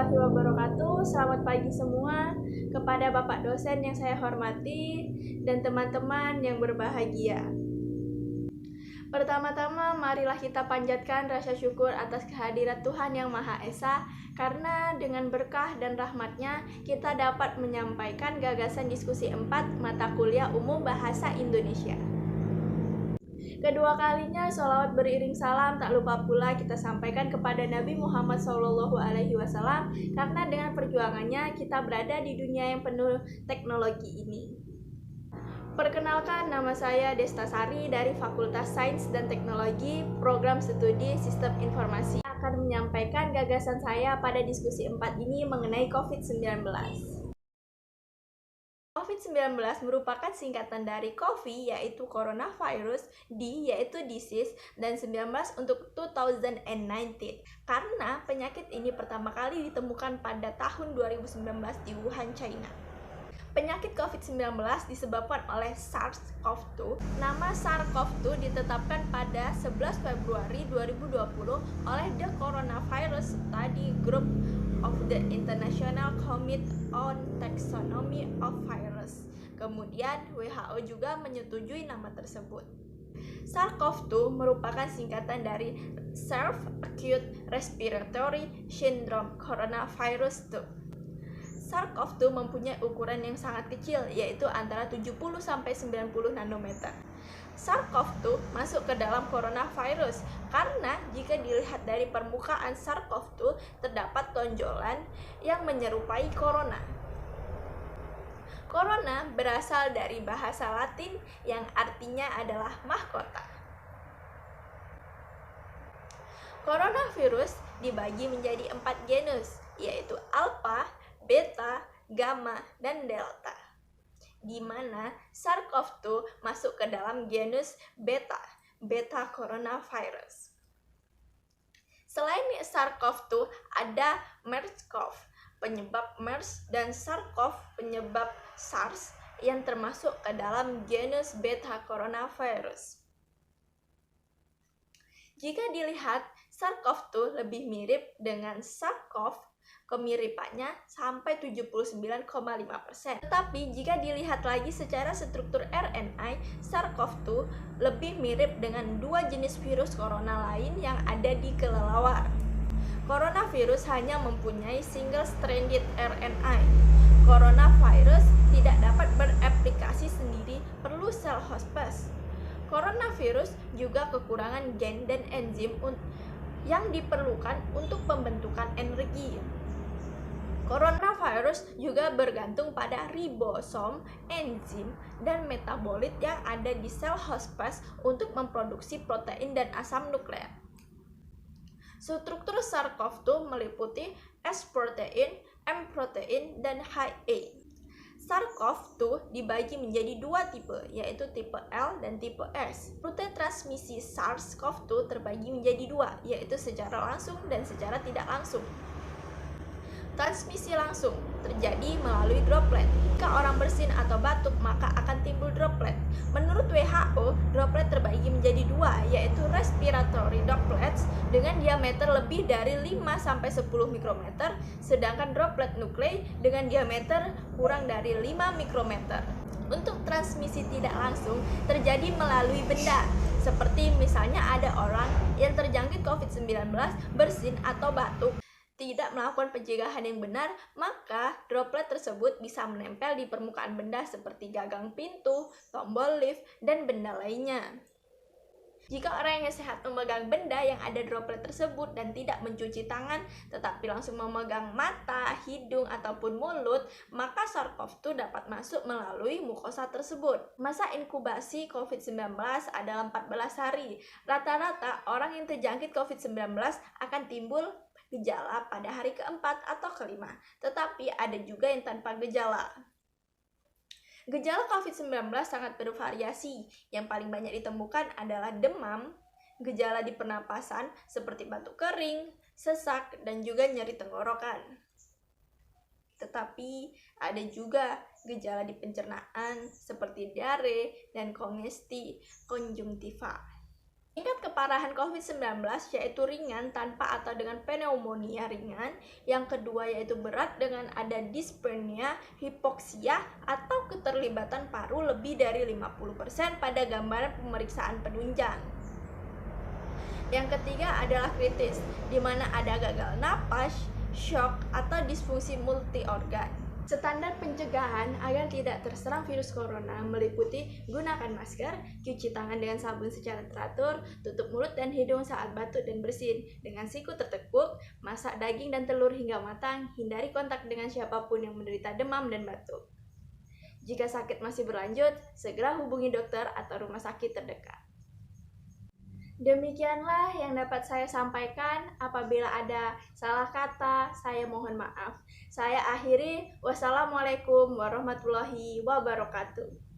warahmatullahi wabarakatuh. Selamat pagi semua kepada Bapak dosen yang saya hormati dan teman-teman yang berbahagia. Pertama-tama, marilah kita panjatkan rasa syukur atas kehadirat Tuhan Yang Maha Esa, karena dengan berkah dan rahmat-Nya kita dapat menyampaikan gagasan diskusi 4 mata kuliah umum Bahasa Indonesia. Kedua kalinya sholawat beriring salam tak lupa pula kita sampaikan kepada Nabi Muhammad SAW, karena dengan perjuangannya kita berada di dunia yang penuh teknologi ini. Perkenalkan, nama saya Desta Sari dari Fakultas Sains dan Teknologi, Program Studi Sistem Informasi. Akan menyampaikan gagasan saya pada diskusi 4 ini mengenai COVID-19. COVID-19 merupakan singkatan dari COVID yaitu coronavirus, D yaitu disease, dan 19 untuk 2019. Karena penyakit ini pertama kali ditemukan pada tahun 2019 di Wuhan, China. Penyakit COVID-19 disebabkan oleh SARS-CoV-2. Nama SARS-CoV-2 ditetapkan pada 11 Februari 2020 oleh The Coronavirus Study Group of the International Committee on Taxonomy of Virus. Kemudian WHO juga menyetujui nama tersebut. SARS-CoV-2 merupakan singkatan dari Severe Acute Respiratory Syndrome Coronavirus 2. SARS-CoV-2 mempunyai ukuran yang sangat kecil, yaitu antara 70-90 nanometer. SARS-CoV-2 masuk ke dalam coronavirus karena jika dilihat dari permukaan SARS-CoV-2 terdapat tonjolan yang menyerupai corona. Corona berasal dari bahasa Latin yang artinya adalah mahkota. Coronavirus dibagi menjadi 4 genus, yaitu Alpha, Beta, Gamma, dan Delta, di mana SARS-CoV-2 masuk ke dalam genus Beta coronavirus. Selain SARS-CoV-2, ada MERS-CoV, penyebab MERS, dan SARS-CoV, penyebab SARS, yang termasuk ke dalam genus Beta coronavirus. Jika dilihat, SARS-CoV-2 lebih mirip dengan SARS-CoV, kemiripannya sampai 79,5%. Tetapi jika dilihat lagi secara struktur RNA, SARS-CoV-2 lebih mirip dengan 2 jenis virus corona lain yang ada di kelelawar. Coronavirus hanya mempunyai single-stranded RNA. Coronavirus tidak dapat bereplikasi sendiri, perlu sel hospes. Coronavirus juga kekurangan gen dan enzim yang diperlukan untuk pembentukan energi. Coronavirus juga bergantung pada ribosom, enzim, dan metabolit yang ada di sel hospes untuk memproduksi protein dan asam nukleat. Struktur SARS-CoV-2 meliputi S-protein, M-protein, dan HA. SARS-CoV-2 dibagi menjadi 2 tipe, yaitu tipe L dan tipe S. Rute transmisi SARS-CoV-2 terbagi menjadi 2, yaitu secara langsung dan secara tidak langsung. Transmisi langsung terjadi melalui droplet. Jika orang bersin atau batuk, maka akan timbul droplet. Menurut WHO, droplet terbagi menjadi 2, yaitu respiratory droplets dengan diameter lebih dari 5-10 mikrometer, sedangkan droplet nuklei dengan diameter kurang dari 5 mikrometer. Untuk transmisi tidak langsung terjadi melalui benda, seperti misalnya ada orang yang terjangkit COVID-19 bersin atau batuk, tidak melakukan pencegahan yang benar, maka droplet tersebut bisa menempel di permukaan benda seperti gagang pintu, tombol lift, dan benda lainnya. Jika orang yang sehat memegang benda yang ada droplet tersebut dan tidak mencuci tangan, tetapi langsung memegang mata, hidung, ataupun mulut, maka SARS-CoV-2 dapat masuk melalui mukosa tersebut. Masa inkubasi COVID-19 adalah 14 hari. Rata-rata orang yang terjangkit COVID-19 akan timbul gejala pada hari keempat atau kelima, tetapi ada juga yang tanpa gejala. Gejala COVID-19 sangat bervariasi. Yang paling banyak ditemukan adalah demam, gejala di pernapasan seperti batuk kering, sesak, dan juga nyeri tenggorokan. Tetapi ada juga gejala di pencernaan seperti diare dan kongesti konjungtiva. Tingkat keparahan COVID-19 yaitu ringan tanpa atau dengan pneumonia ringan. Yang kedua yaitu berat dengan ada dyspnea, hipoksia, atau keterlibatan paru lebih dari 50% pada gambaran pemeriksaan penunjang. Yang ketiga adalah kritis, di mana ada gagal napas, shock, atau disfungsi multi organ. Standar pencegahan agar tidak terserang virus corona meliputi gunakan masker, cuci tangan dengan sabun secara teratur, tutup mulut dan hidung saat batuk dan bersin dengan siku tertekuk, masak daging dan telur hingga matang, hindari kontak dengan siapapun yang menderita demam dan batuk. Jika sakit masih berlanjut, segera hubungi dokter atau rumah sakit terdekat. Demikianlah yang dapat saya sampaikan. Apabila ada salah kata, saya mohon maaf. Saya akhiri. Wassalamualaikum warahmatullahi wabarakatuh.